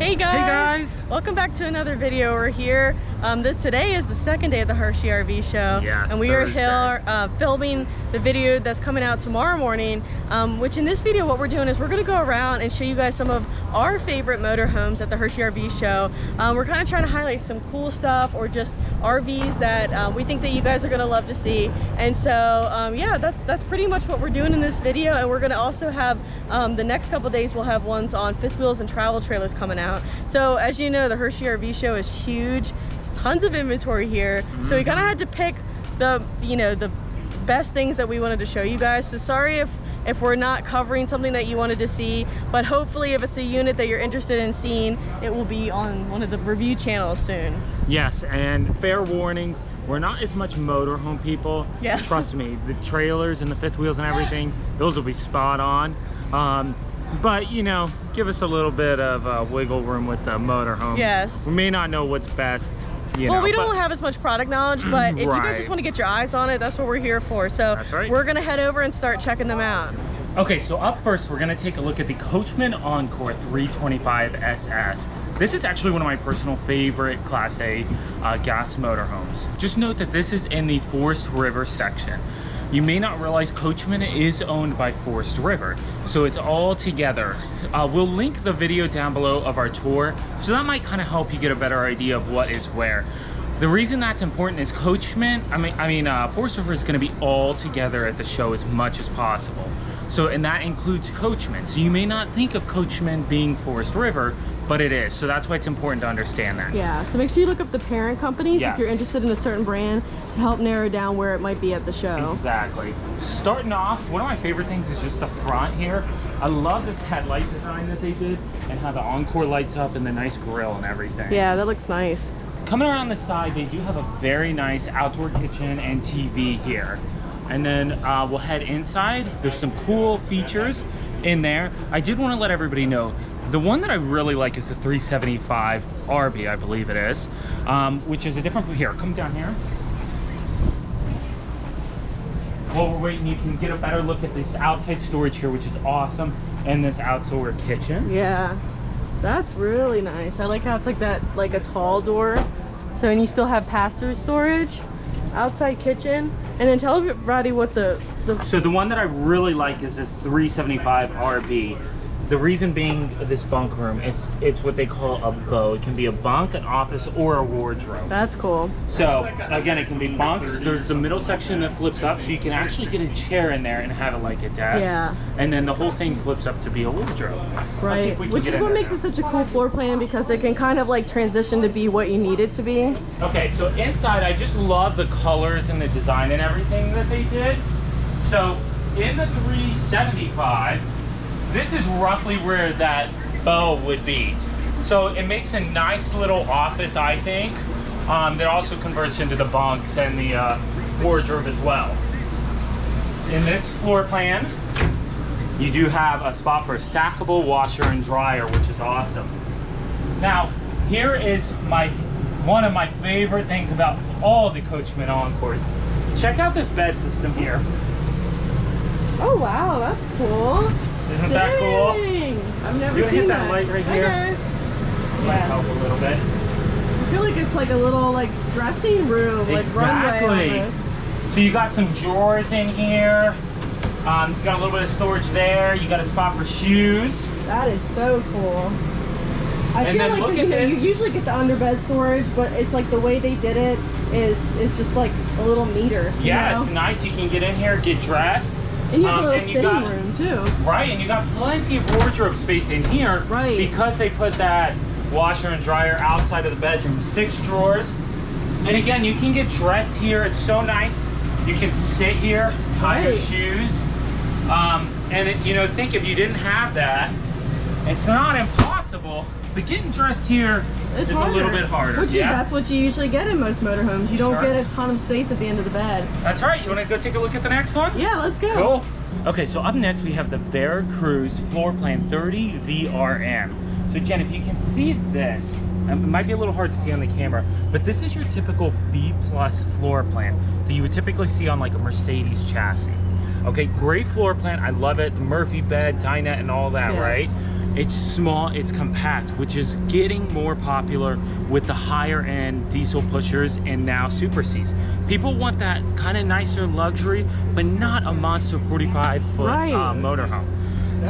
Hey guys! Welcome back to another video. We're here. Today is the second day of the Hershey RV Show. Yes, and we are here filming the video that's coming out tomorrow morning. Which in this video, what we're doing is we're going to go around and show you guys some of our favorite motorhomes at the Hershey RV Show. We're kind of trying to highlight some cool stuff or just RVs that we think that you guys are going to love to see. And so yeah, that's pretty much what we're doing in this video. And we're going to also have the next couple days we'll have ones on fifth wheels and travel trailers coming out. So as you know, the Hershey RV Show is huge. There's tons of inventory here. So we kind of had to pick the the best things that we wanted to show you guys. So sorry if we're not covering something that you wanted to see, but hopefully if it's a unit that you're interested in seeing, it will be on one of the review channels soon. Yes, and fair warning, we're not as much motorhome people. Yes. Trust me, the trailers and the fifth wheels and everything, those will be spot on. But you know, give us a little bit of wiggle room with the motorhomes. Yes. We may not know what's best. Well, we don't have as much product knowledge, but if you guys Right. just want to get your eyes on it, that's what we're here for. So That's right. we're gonna head over and start checking them out. Okay, so up first, we're gonna take a look at the COACHMEN ENCORE 325 SS. This is actually one of my personal favorite Class A gas motorhomes. Just note that this is in the Forest River section. You may not realize COACHMEN is owned by Forest River, so it's all together. We'll link the video down below of our tour, so that might kind of help you get a better idea of what is where. The reason that's important is COACHMEN, Forest River is going to be all together at the show as much as possible. So, and that includes COACHMEN. So you may not think of COACHMEN being Forest River, but it is. So that's why it's important to understand that. Yeah, so make sure you look up the parent companies if you're interested in a certain brand to help narrow down where it might be at the show. Exactly. Starting off, one of my favorite things is just the front here. I love this headlight design that they did and how the ENCORE lights up and the nice grille and everything. Yeah, that looks nice. Coming around the side, they do have a very nice outdoor kitchen and TV here. And then we'll head inside. There's some cool features in there. I did want to let everybody know, the one that I really like is the 375 RB, I believe it is, which is a different, here, come down here. While we're waiting, you can get a better look at this outside storage here, which is awesome, and this outdoor kitchen. Yeah, that's really nice. I like how it's like that, like a tall door. So, and you still have pass-through storage, outside kitchen, and then tell everybody what the So the one that I really like is this 375 RB. The reason being this bunk room, it's what they call a bow. It can be a bunk, an office, or a wardrobe. That's cool. So again, it can be bunks. There's the middle section that flips up, so you can actually get a chair in there and have it like a desk. Yeah. And then the whole thing flips up to be a wardrobe. Right. Which is what makes it such a cool floor plan, because it can kind of like transition to be what you need it to be. Okay, so inside, I just love the colors and the design and everything that they did. So in the 375, this is roughly where that bow would be. So it makes a nice little office, I think, that also converts into the bunks and the wardrobe as well. In this floor plan, you do have a spot for a stackable washer and dryer, which is awesome. Now, here is one of my favorite things about all the COACHMEN ENCOREs. Check out this bed system here. Oh wow, that's cool. Isn't that cool? I've never seen hit that light right here? Guys. Might help a little bit. I feel like it's like a little like dressing room, like runway almost. So you got some drawers in here. You got a little bit of storage there. You got a spot for shoes. That is so cool. I And feel then like look you at know, you this. usually get the underbed storage, but it's like the way they did it is just like a little neater. Yeah, you know? it's nice. You can get in here, get dressed. And you have a little and you sitting got- room too. Right, and you got plenty of wardrobe space in here. Right. Because they put that washer and dryer outside of the bedroom. 6 drawers. And again, you can get dressed here. It's so nice. You can sit here, tie your Right. shoes. Think if you didn't have that, it's not impossible, but getting dressed here is a little bit harder. That's what you usually get in most motorhomes. You don't Sure. get a ton of space at the end of the bed. That's right. You want to go take a look at the next one? Yeah, let's go. Cool. Okay, so up next we have the VERACRUZ floor plan 30 VRM. So Jen, if you can see this, it might be a little hard to see on the camera, but this is your typical B+ floor plan that you would typically see on like a Mercedes chassis. Okay, great floor plan. I love it. Murphy bed, dinette, and all that, Yes. right? It's small, it's compact, which is getting more popular with the higher end diesel pushers and now Super Cs. People want that kind of nicer luxury, but not a monster 45-foot motorhome.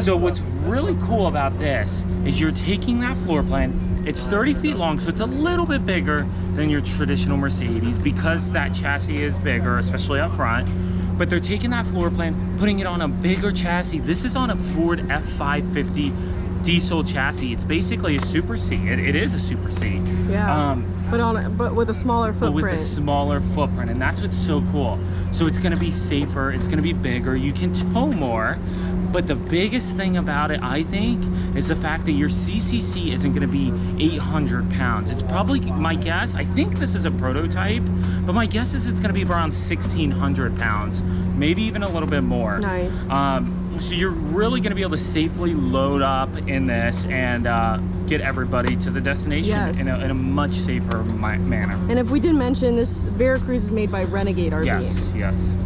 So what's really cool about this is you're taking that floor plan. It's 30 feet long, so it's a little bit bigger than your traditional Mercedes because that chassis is bigger, especially up front. But they're taking that floor plan, putting it on a bigger chassis. This is on a Ford F550 diesel chassis. It's basically a Super C. It is a Super C. Yeah. But with a smaller footprint. With a smaller footprint, and that's what's so cool. So it's going to be safer. It's going to be bigger. You can tow more. But the biggest thing about it, I think, is the fact that your CCC isn't going to be 800 pounds. It's probably, my guess, I think this is a prototype, but my guess is it's going to be around 1,600 pounds, maybe even a little bit more. Nice. So you're really going to be able to safely load up in this and get everybody to the destination in a much safer manner. And if we didn't mention, this VERACRUZ is made by Renegade RV. Yes, yes.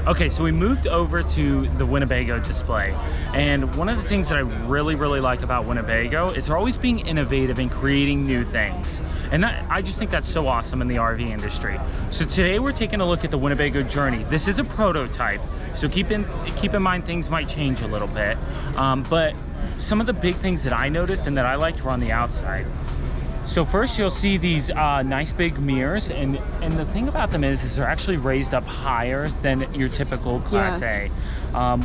Okay, so we moved over to the Winnebago display, and one of the things that I really like about Winnebago is they're always being innovative and creating new things, and I just think that's so awesome in the RV industry. So today we're taking a look at the Winnebago Journey. This is a prototype, so keep in mind things might change a little bit, but some of the big things that I noticed and that I liked were on the outside. So first you'll see these nice big mirrors, and the thing about them is they're actually raised up higher than your typical Class A,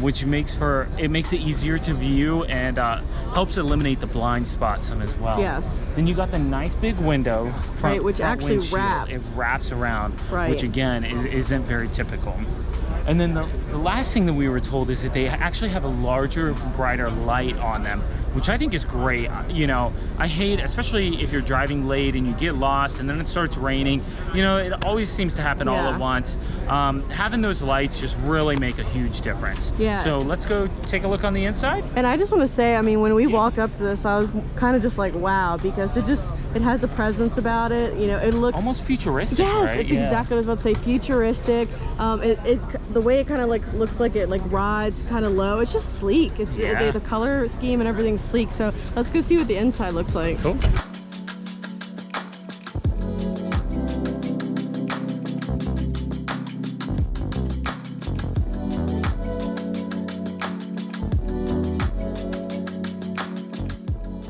which makes it easier to view and helps eliminate the blind spots some as well. Yes. Then you got the nice big window front, which actually windshield. wraps. It wraps around, which again isn't very typical. And then the last thing that we were told is that they actually have a larger, brighter light on them, which I think is great. You know, I hate, especially if you're driving late and you get lost and then it starts raining, you know, it always seems to happen all at once. Having those lights just really make a huge difference. Yeah. So let's go take a look on the inside. And I just want to say, I mean, when we walked up to this, I was kind of just like, wow, because it has a presence about it. You know, it looks almost futuristic. Yes, right? it's exactly what I was about to say, futuristic. It's the way it kind of like looks like it like rides kind of low. It's just sleek. It's the color scheme and everything's sleek. So let's go see what the inside looks like. Cool.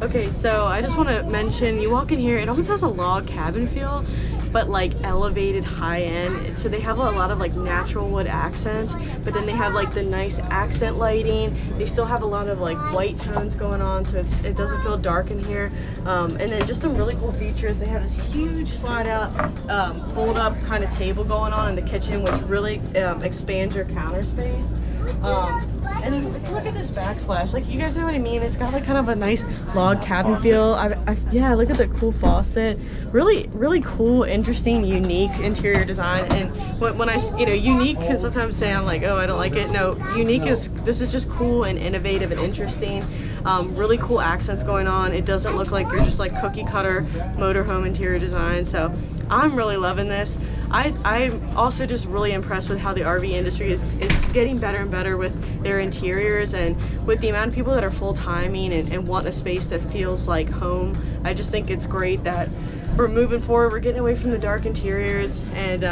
Okay, so I just want to mention, you walk in here, it almost has a log cabin feel, but like elevated high end. So they have a lot of like natural wood accents, but then they have like the nice accent lighting. They still have a lot of like white tones going on, so it doesn't feel dark in here. And then just some really cool features. They have this huge slide out, fold up kind of table going on in the kitchen, which really expands your counter space. And then if you look at this backsplash, like, you guys know what I mean? It's got like kind of a nice log cabin feel. Yeah, look at the cool faucet. Really cool, interesting, unique interior design. And when I, you know, unique can sometimes sound like, oh, I don't like it. No, unique this is just cool and innovative and interesting. Really cool accents going on. It doesn't look like you're just like cookie cutter motorhome interior design. So I'm really loving this. I'm also just really impressed with how the RV industry is getting better and better with their interiors, and with the amount of people that are full-timing and want a space that feels like home. I just think it's great that we're moving forward, we're getting away from the dark interiors, and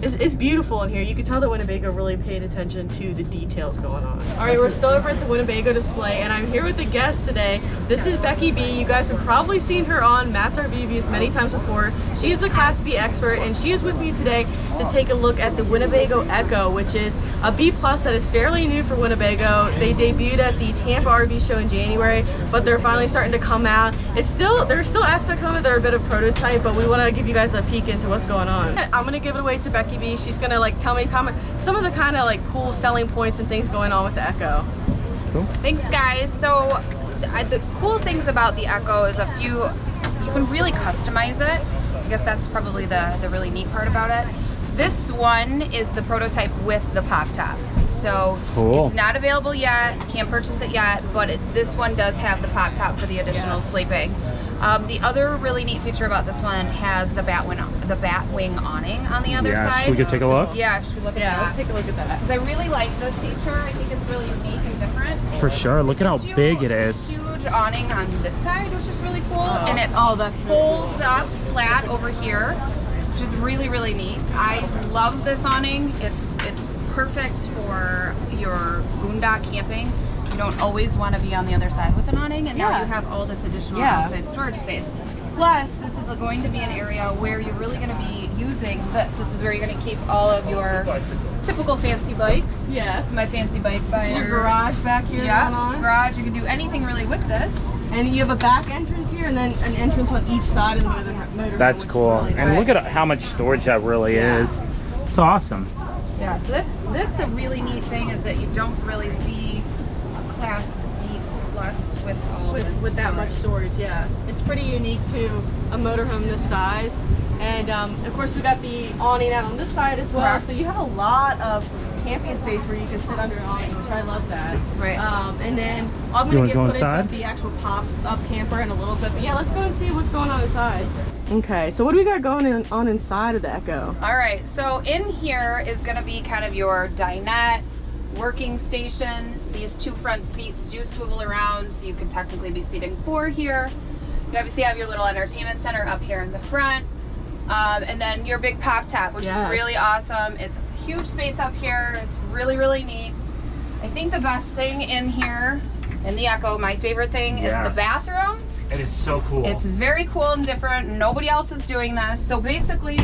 it's beautiful in here. You can tell that Winnebago really paid attention to the details going on. All right, we're still over at the Winnebago display, and I'm here with a guest today. This is Becky B. You guys have probably seen her on Matt's RV Reviews many times before. She is a Class B expert, and she is with me today to take a look at the Winnebago EKKO, which is a B+ that is fairly new for Winnebago. They debuted at the Tampa RV Show in January, but they're finally starting to come out. There are still aspects on it that are a bit of prototype, but we want to give you guys a peek into what's going on. I'm going to give it away to Becky B. She's going to like tell me some of the kind of like cool selling points and things going on with the EKKO. Cool. Thanks, guys. So the cool things about the EKKO is you can really customize it. I guess that's probably the really neat part about it. This one is the prototype with the pop top. So cool. It's not available yet, can't purchase it yet, but this one does have the pop top for the additional sleeping. The other really neat feature about this one has the bat wing awning on the other side. Should we go take a look? Yeah, should we look at that? Let's take a look at that. Because I really like this feature. I think it's really unique and different. For sure. Look at how big it is. Huge large awning on this side, which is really cool, and it that's folds up flat over here, which is really, really neat. I love this awning. It's perfect for your boondock camping. You don't always want to be on the other side with an awning, and now you have all this additional outside storage space. Plus, this is going to be an area where you're really going to be using this. This is where you're going to keep all of your typical fancy bikes. Yes. My fancy bike by your garage back here going on. Garage. You can do anything really with this. And you have a back entrance here and then an entrance on each side of the motorhome. That's cool. Really and nice. look at how much storage that really is. It's awesome. Yeah, so that's the really neat thing, is that you don't really see a Class B plus with all this with that much storage. Yeah, it's pretty unique to a motorhome this size. And of course we got the awning out on this side as well. Correct. So you have a lot of camping space where you can sit under an awning, which I love that. Right. And then I'm gonna get footage inside? of the actual pop-up camper in a little bit. But yeah, let's go and see what's going on inside. Okay, so what do we got going on inside of the EKKO? All right, so in here is going to be kind of your dinette, working station. These two front seats do swivel around, so you can technically be seating 4 here. You obviously have your little entertainment center up here in the front. And then your big pop top, which is really awesome. It's huge space up here. It's really, really neat. I think the best thing in here, in the EKKO, my favorite thing is the bathroom. It is so cool. It's very cool and different. Nobody else is doing this. So basically,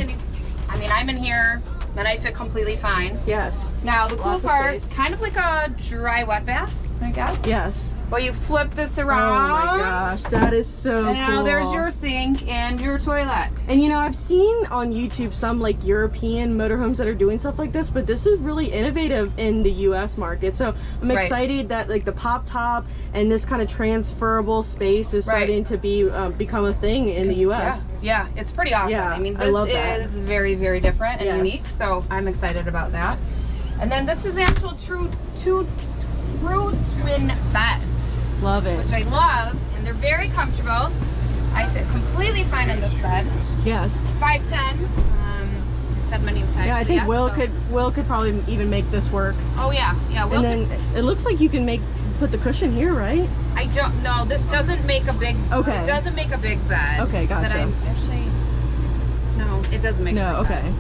I mean, I'm in here and I fit completely fine. Yes. Now the cool Lots of part, space. kind of like a dry wet bath, I guess. Yes. Well, you flip this around. Oh my gosh, that is so cool. And now there's your sink and your toilet. And you know, I've seen on YouTube some like European motorhomes that are doing stuff like this, but this is really innovative in the US market. So I'm excited that like the pop top and this kind of transferable space is starting to be become a thing in the US. Yeah, it's pretty awesome. Yeah, I mean, I this love that. is very, very different and unique. So I'm excited about that. And then this is the actual true twin beds. Love it. Which I love, and they're very comfortable. I fit completely fine in this bed. Yes. 5'10", said many times. Yeah, I think yes, Will could probably even make this work. Oh yeah, Will. And then it looks like you can put the cushion here, right? I don't know. This doesn't make a big. Okay. It doesn't make a big bed. Okay, gotcha. But I actually. No, it doesn't make. No, a big okay. bed.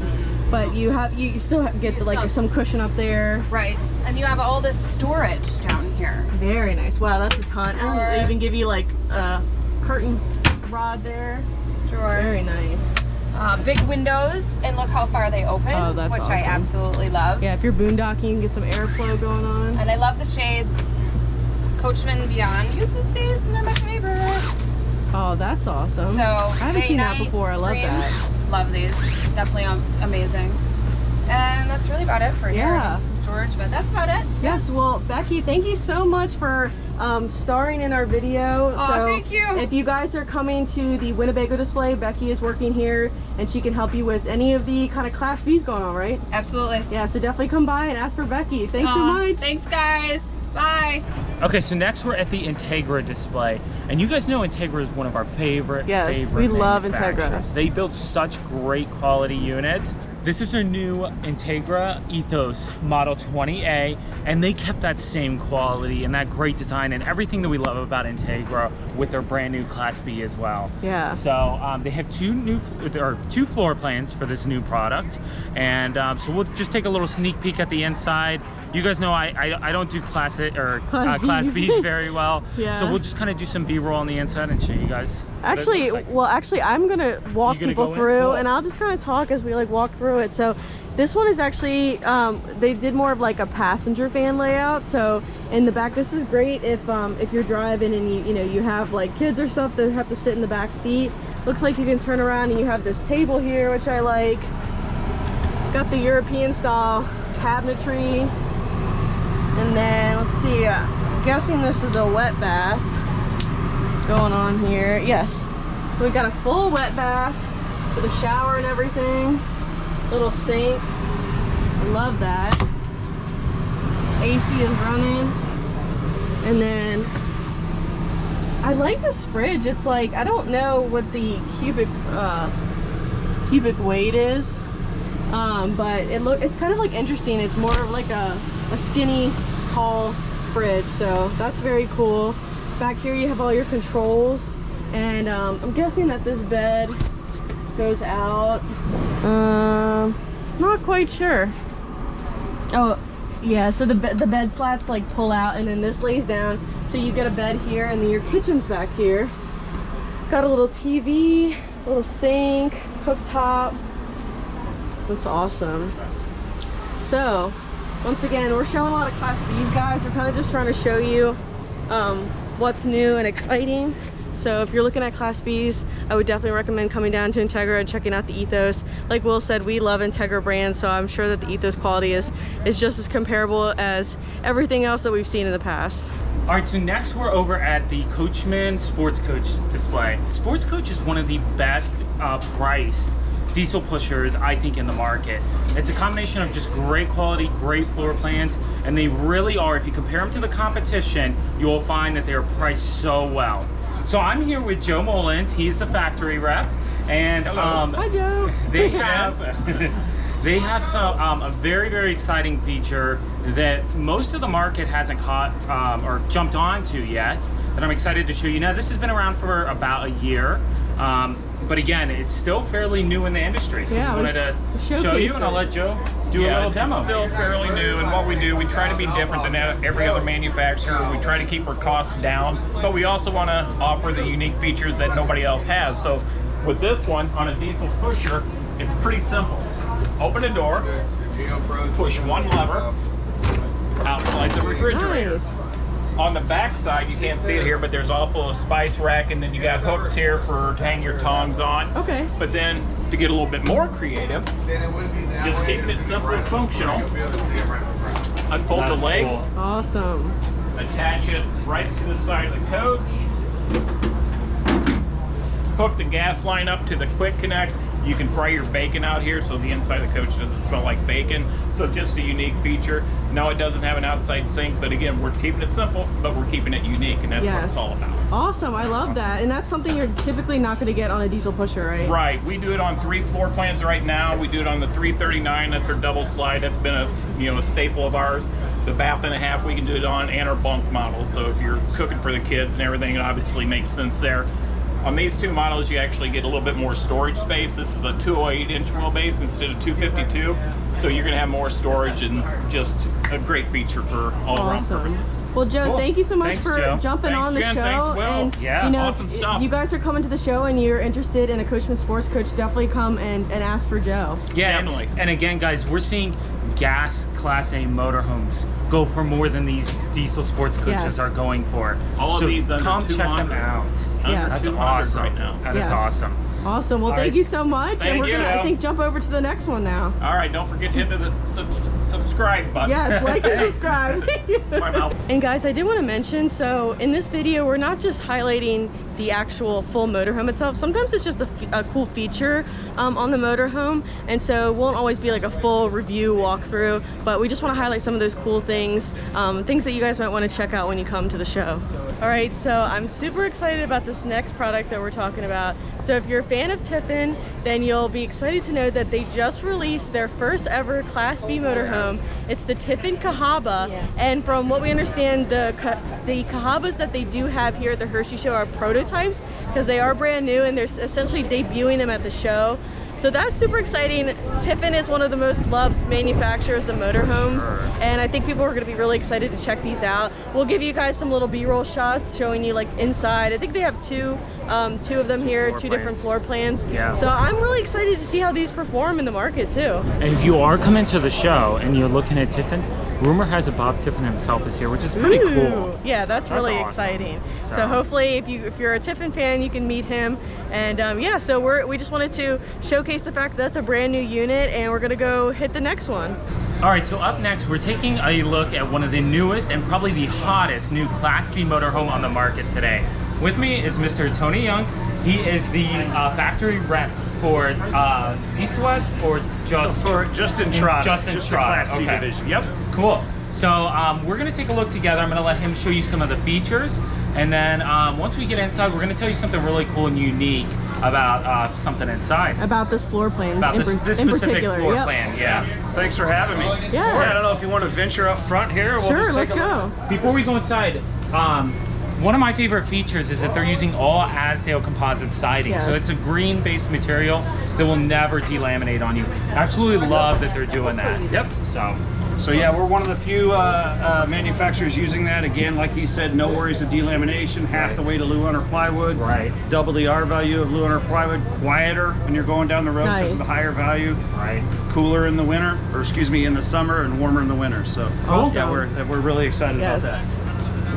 But you still get like some cushion up there. Right, and you have all this storage down here. Very nice. Wow, that's a ton. And they even give you like a curtain rod there. Drawer. Very nice. Big windows, and look how far they open, Oh, that's which awesome. I absolutely love. Yeah, if you're boondocking, you can get some airflow going on. And I love the shades. Coachman Beyond uses these, and they're my favorite. Oh, that's awesome. So I haven't seen that before. I love that. Love these. Definitely amazing. And that's really about it for here. Yeah. Some storage, but that's about it. Yes, well, Becky, thank you so much for starring in our video. Oh, so thank you. If you guys are coming to the Winnebago display, Becky is working here and she can help you with any of the kind of Class B's going on, right? Absolutely. Yeah, so definitely come by and ask for Becky. Thanks so much. Thanks, guys. Bye. Okay, so next we're at the ENTEGRA display, and you guys know ENTEGRA is one of our favorite we love manufacturers. ENTEGRA. They build such great quality units. This is their new ENTEGRA ETHOS Model 20A, and they kept that same quality and that great design and everything that we love about ENTEGRA with their brand new Class B as well. Yeah. So they have two floor plans for this new product, and so we'll just take a little sneak peek at the inside. You guys know I don't do Class B's very well, so we'll just kind of do some B-roll on the inside and show you guys. Actually, I'm gonna walk people through, Cool. and I'll just kind of talk as we like walk through it. So this one is actually they did more of like a passenger van layout. So in the back, this is great if you're driving and you have like kids or stuff that have to sit in the back seat. Looks like you can turn around and you have this table here, which I like. Got the European style cabinetry, and then let's see. I'm guessing this is a wet bath going on here. Yes, we've got a full wet bath with a shower and everything. Little sink. Love that. AC is running. And then I like this fridge. It's like, I don't know what the cubic weight is, but it's kind of like interesting. It's more of like a skinny, tall fridge, so that's very cool. Back here you have all your controls, and I'm guessing that this bed goes out. Not quite sure. Oh yeah, so the bed slats like pull out, and then this lays down, so you get a bed here, and then your kitchen's back here. Got a little TV, a little sink, cooktop. That's awesome. So once again, we're showing a lot of Class B's, guys. We're kind of just trying to show you what's new and exciting. So if you're looking at Class B's, I would definitely recommend coming down to ENTEGRA and checking out the ETHOS. Like Will said, we love ENTEGRA brand, so I'm sure that the ETHOS quality is just as comparable as everything else that we've seen in the past. All right, so next we're over at the COACHMEN SPORTSCOACH display. SPORTSCOACH is one of the best priced diesel pushers, I think, in the market. It's a combination of just great quality, great floor plans, and they really are, if you compare them to the competition, you'll find that they're priced so well. So I'm here with Joe Mullins. He's the factory rep, and Hi, Joe. They have some a very, very exciting feature that most of the market hasn't caught or jumped onto yet, that I'm excited to show you. Now, this has been around for about a year, but again, it's still fairly new in the industry. So yeah, we wanted to show you, and I'll let Joe do a little demo. It's still fairly new, and what we do, we try to be different than every other manufacturer. We try to keep our costs down, but we also want to offer the unique features that nobody else has. So with this one, on a diesel pusher, it's pretty simple. Open a door, push one lever, out slides the refrigerator. Nice. On the back side, you can't see it here, but there's also a spice rack, and then you got hooks here for to hang your tongs on. Okay. But then, to get a little bit more creative, just keeping it simple and functional, unfold the legs, cool. Awesome. attach it right to the side of the coach, hook the gas line up to the quick connect. You can fry your bacon out here, so the inside of the coach doesn't smell like bacon. So just a unique feature. No, it doesn't have an outside sink, but again, we're keeping it simple, but we're keeping it unique, and that's what it's all about. Awesome, I love that. And that's something you're typically not going to get on a diesel pusher, right? Right, we do it on 3 floor plans right now. We do it on the 339, that's our double slide. That's been a staple of ours. The bath and a half we can do it on, and our bunk model. So if you're cooking for the kids and everything, it obviously makes sense there. On these two models, you actually get a little bit more storage space. This is a 208-inch wheelbase instead of 252. So you're going to have more storage, and just a great feature for all around purposes. Well, Joe, Cool. thank you so much Thanks, for Joe. jumping on the Jen. show. Thanks, Will. And Yeah, you know, awesome stuff. you guys are coming to the show and you're interested in a Coachman Sports Coach, definitely come and ask for Joe. Yeah, Definitely. And again, guys, we're seeing gas Class A motorhomes go for more than these diesel sports coaches Yes. are going for. All of so these under come check them 200. out. Yes. That's 200 awesome. right now. That is Yes. awesome. Awesome. Well, All thank right. you so much. And Thank we're you. going to, I think, jump over to the next one now. All right, don't forget to hit the subscribe button. Yes, like and subscribe. My mouth. And guys, I did want to mention, so in this video, we're not just highlighting the actual full motorhome itself. Sometimes it's just a cool feature on the motorhome, and so it won't always be like a full review walkthrough, but we just want to highlight some of those cool things, things that you guys might want to check out when you come to the show. All right, so I'm super excited about this next product that we're talking about. So if you're a fan of TIFFIN, then you'll be excited to know that they just released their first ever Class B motorhome. It's the TIFFIN CAHABA, and from what we understand, the CAHABAs that they do have here at the Hershey Show are prototypes, because they are brand new and they're essentially debuting them at the show. So that's super exciting. TIFFIN is one of the most loved manufacturers of motorhomes, and I think people are going to be really excited to check these out. We'll give you guys some little B-roll shots showing you like inside. I think they have two of them here, two different floor plans. Yeah. So I'm really excited to see how these perform in the market too. And if you are coming to the show and you're looking at TIFFIN, rumor has it Bob TIFFIN himself is here, which is pretty cool. Yeah, that's really awesome. exciting. So hopefully if you're a TIFFIN fan, you can meet him. And yeah, so we just wanted to showcase the fact that that's a brand new unit, and we're gonna go hit the next one. All right, so up next, we're taking a look at one of the newest and probably the hottest new Class C motorhome on the market today. With me is Mr. Tony Young. He is the factory rep for East to West, or just ENTRADA. Just ENTRADA. The Class C division. Yep. Cool. So we're gonna take a look together. I'm gonna let him show you some of the features, and then once we get inside, we're gonna tell you something really cool and unique about something inside. About this floor plan, About this specific particular. floor Yep. plan. Yeah. Thanks for having me. Yes. Yeah, I don't know if you want to venture up front here. Or Sure, we'll just let's take a go. look. Before we go inside, One of my favorite features is that they're using all Azdale composite siding. Yes. So it's a green-based material that will never delaminate on you. Absolutely love that they're doing that. Yep. So yeah, we're one of the few manufacturers using that. Again, like he said, no worries of delamination, half the weight of Lewis plywood, Right. double the R value of Lewis plywood, quieter when you're going down the road because of the Nice. higher value, Right. cooler in the winter, or excuse me, in the summer, and warmer in the winter. So Awesome. yeah, we're really excited Yes. about that.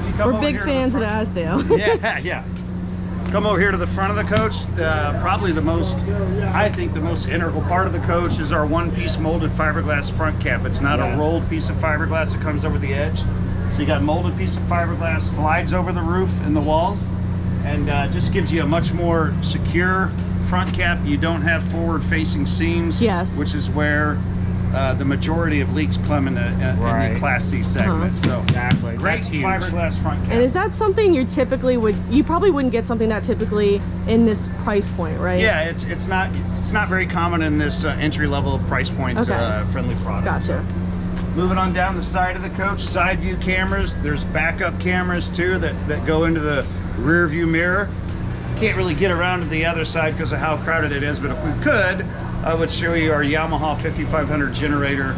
If you come We're over big here to the fans of front- Azdale. Yeah, yeah. Come over here to the front of the coach. Probably the most, I think the most integral part of the coach is our one-piece molded fiberglass front cap. It's not a rolled piece of fiberglass that comes over the edge. So you got molded piece of fiberglass, slides over the roof and the walls, and just gives you a much more secure front cap. You don't have forward-facing seams, Yes. which is where the majority of leaks come in the Right. Class C segment. So Exactly. great That's huge. fiberglass front cap. And is that something you typically you probably wouldn't get something that typically in this price point, right? Yeah, it's not very common in this entry level price point Okay. friendly product. Gotcha. Moving on down the side of the coach, side view cameras. There's backup cameras too that go into the rear view mirror. Can't really get around to the other side because of how crowded it is, but if we could, I would show you our Yamaha 5500 generator,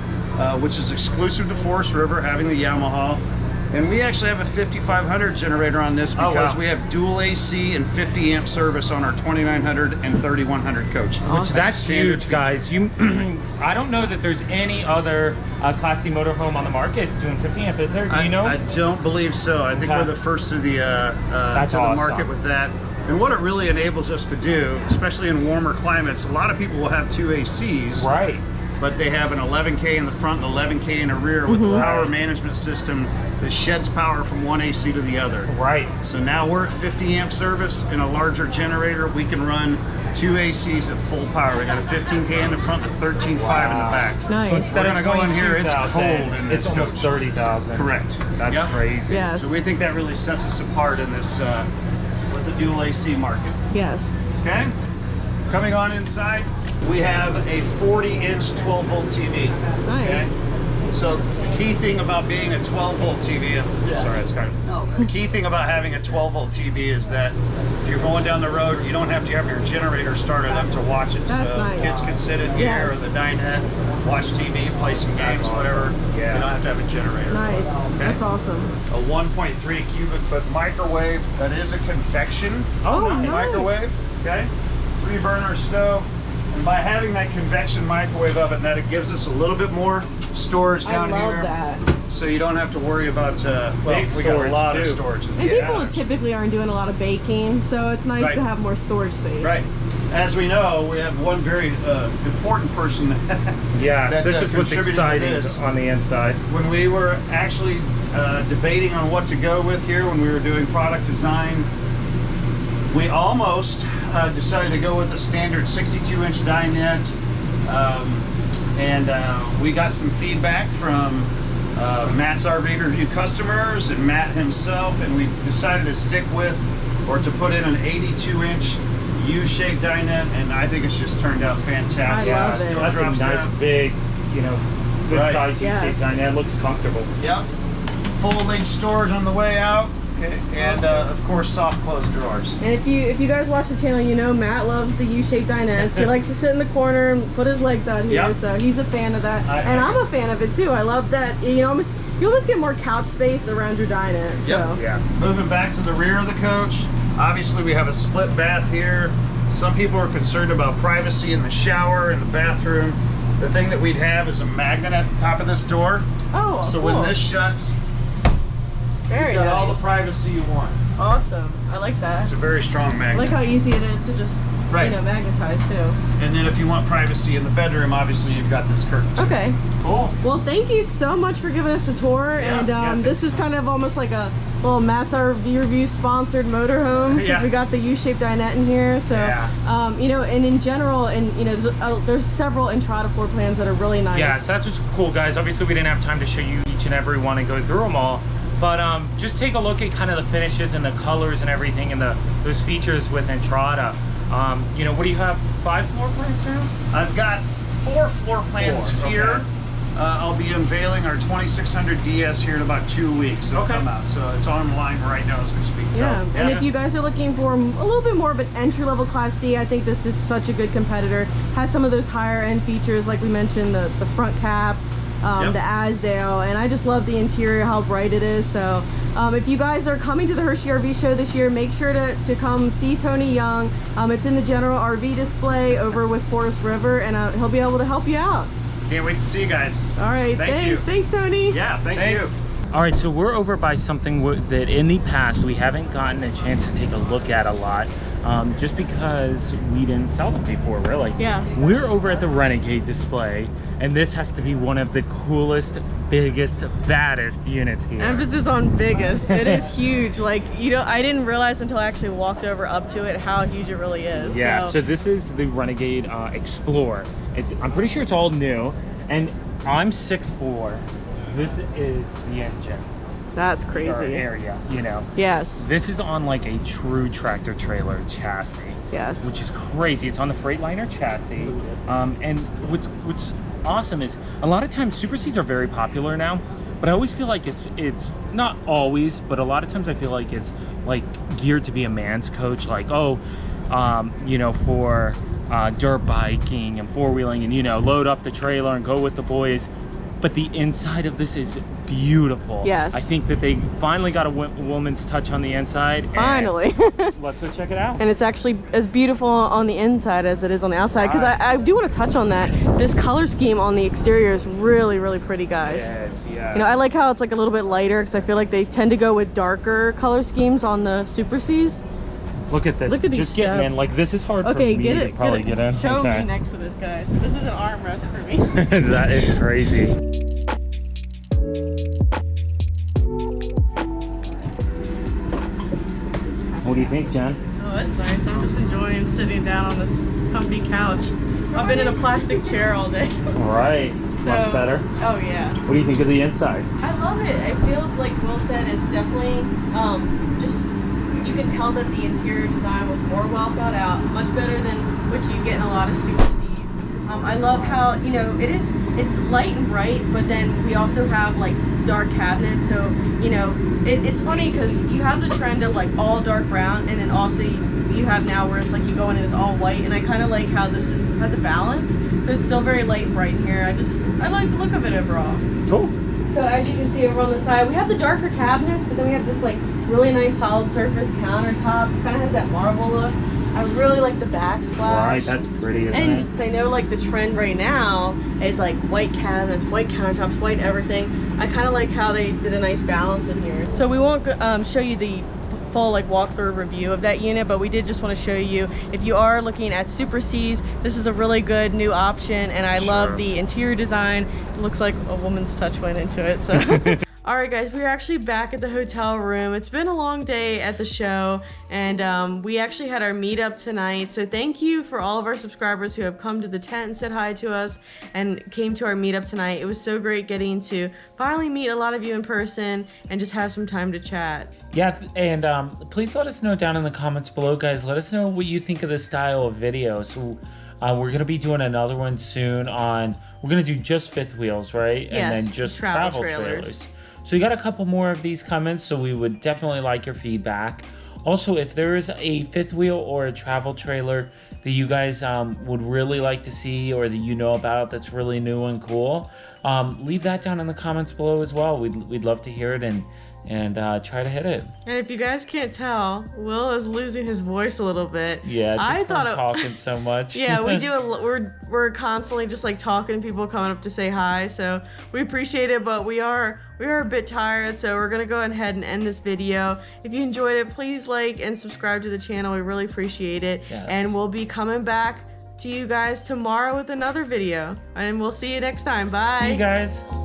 which is exclusive to Forest River, having the Yamaha. And we actually have a 5500 generator on this because wow. we have dual AC and 50 amp service on our 2900 and 3100 coach. That's standard huge, feature. guys. I don't know that there's any other Class C motorhome on the market doing 50 amp, is there? Do you know? I don't believe so. I think Okay. we're the first to the That's to the awesome. market with that. And what it really enables us to do, especially in warmer climates, a lot of people will have two ACs, Right. but they have an 11K in the front and 11K in the rear with a power management system that sheds power from one AC to the other. Right. So now we're at 50 amp service in a larger generator. We can run two ACs at full power. We got a 15K in the front and a 13.5 in the back. Nice. So instead We're of gonna go in here, it's 22,000, cold in this it's almost coach. 30,000. Correct. That's Yep. crazy. Yes. So we think that really sets us apart in this with the dual AC market. Yes. Okay. Coming on inside, we have a 40-inch 12-volt TV. Nice. Okay? So the key thing about being a 12-volt TV, sorry, it's kind of. The key thing about having a 12-volt TV is that if you're going down the road, you don't have to have your generator started up to watch it. That's so nice. kids can sit in here Yes. or the dinette, watch TV, play some games, whatever. Yeah. You don't have to have a generator. Nice. That's awesome. A 1.3 cubic foot microwave that is a convection Oh, nice. microwave. Okay, 3-burner stove. And by having that convection microwave oven, that it gives us a little bit more storage down I love here. that. So you don't have to worry about, well, Big we got a storage, lot of too. storage. And people typically aren't doing a lot of baking, so it's nice Right. to have more storage space. Right. As we know, we have one very important person Yeah, That's, this is what's contributed to exciting this. on the inside. when we were actually debating on what to go with here when we were doing product design. We almost decided to go with the standard 62-inch dinette, and we got some feedback from Matt's RV Review customers and Matt himself, and we decided to stick with or to put in an 82-inch U-shaped dinette, and I think it's just turned out fantastic. I love it. Still That's a drops nice, down. big, good Right. size Yes. U-shaped dinette. It looks comfortable. Yep. Full length storage on the way out, and of course soft close drawers. And if you guys watch the channel, you know Matt loves the U-shaped dinettes. He likes to sit in the corner and put his legs out here, Yep. so he's a fan of that. And I'm a fan of it too. I love that you almost get more couch space around your dinette. So. Yep. Yeah. Moving back to the rear of the coach, obviously we have a split bath here. Some people are concerned about privacy in the shower and the bathroom. The thing that we'd have is a magnet at the top of this door. Oh, So cool. when this shuts, Very you've got nice. all the privacy you want. Awesome. I like that. It's a very strong I magnet. like how easy it is to just Right. magnetize too. And then if you want privacy in the bedroom, obviously you've got this curtain. Okay. Cool. Well, thank you so much for giving us a tour. And this is kind of almost like a little Matt's RV Review sponsored motorhome because Yeah. we got the U-shaped dinette in here. So, Yeah. and in general, and there's several Entrada floor plans that are really nice. Yeah, so that's what's cool, guys. Obviously, we didn't have time to show you each and every one and go through them all. But just take a look at kind of the finishes and the colors and everything and those features with Entrada. What do you have? 5 floor plans now? I've got 4 floor plans 4, here. okay. I'll be unveiling our 2600 DS here in about 2 weeks. It'll Okay. come out. So it's online right now as we speak. So, Yeah. And if you guys are looking for a little bit more of an entry-level Class C, I think this is such a good competitor. Has some of those higher end features, like we mentioned, the front cap, the Asdale, and I just love the interior, how bright it is. So if you guys are coming to the Hershey RV Show this year, make sure to come see Tony Young. It's in the general RV display over with Forest River, and he'll be able to help you out. can't wait to see you guys. All right, Thanks. Thanks, Tony. Yeah, thank you. All right, so we're over by something that in the past we haven't gotten a chance to take a look at a lot, just because we didn't sell them before, really. Yeah. We're over at the Renegade display, and this has to be one of the coolest, biggest, baddest units here. Emphasis on biggest. It is huge. Like, you know, I didn't realize until I actually walked over up to it how huge it really is. Yeah, so this is the Renegade Explorer. I'm pretty sure it's all new, and I'm 6'4". This is the engine. That's Or crazy. area, you know. Yes. This is on like a true tractor trailer chassis. Yes. Which is crazy. It's on the Freightliner chassis. And what's awesome is a lot of times Super Cs are very popular now, but I always feel like it's not always, but a lot of times I feel like it's like geared to be a man's coach, like, oh, you know, for dirt biking and four-wheeling, and, you know, load up the trailer and go with the boys. But the inside of this is beautiful. Yes. I think that they finally got a woman's touch on the inside. Finally. Let's go check it out. And it's actually as beautiful on the inside as it is on the outside, because I do want to touch on that. This color scheme on the exterior is really, really pretty, guys. Yes, yeah. You know, I like how it's like a little bit lighter, because I feel like they tend to go with darker color schemes on the Super Cs. Look at this. Look at these Just getting in. steps. Like, this is hard Okay, for me get to it. probably get in. Show Okay. me next to this, guys. This is an armrest for me. That is crazy. What do you think, Jen? Oh, that's nice. I'm just enjoying sitting down on this comfy couch. I've been in a plastic chair all day. Right. Much better. Oh, yeah. What do you think of the inside? I love it. It feels like Will said, it's definitely just, you can tell that the interior design was more well thought out, much better than what you get in a lot of Super Cs. I love how, you know, it's light and bright, but then we also have like dark cabinets. So, you know, it's funny because you have the trend of like all dark brown, and then also you have now where it's like you go in and it's all white, and I kind of like how this has a balance. So it's still very light and bright in here. I like the look of it overall. Cool. So as you can see over on the side, we have the darker cabinets, but then we have this like really nice solid surface countertops. Kind of has that marble look. I really like the backsplash. Right, that's pretty, isn't it? And I know like the trend right now is like white cabinets, white countertops, white everything. I kind of like how they did a nice balance in here. So we won't show you the full like walkthrough review of that unit, but we did just want to show you, if you are looking at Super Cs, this is a really good new option, and I love the interior design. It looks like a woman's touch went into it. So. All right, guys, we're actually back at the hotel room. It's been a long day at the show, and we actually had our meetup tonight. So thank you for all of our subscribers who have come to the tent and said hi to us and came to our meetup tonight. It was so great getting to finally meet a lot of you in person and just have some time to chat. Yeah, and please let us know down in the comments below, guys. Let us know what you think of this style of video. So we're going to be doing another one soon on, we're going to do just fifth wheels, right? Yes, and then just travel trailers. trailers. So you got a couple more of these coming, so we would definitely like your feedback. Also, if there is a fifth wheel or a travel trailer that you guys would really like to see, or that you know about that's really new and cool, leave that down in the comments below as well. We'd love to hear it and try to hit it. And if you guys can't tell, Will is losing his voice a little bit. Yeah, just from talking so much. Yeah, we do. We're constantly just like talking to people coming up to say hi. So we appreciate it, but we are a bit tired. So we're gonna go ahead and end this video. If you enjoyed it, please like and subscribe to the channel. We really appreciate it. Yes. And we'll be coming back to you guys tomorrow with another video. And we'll see you next time. Bye. See you guys.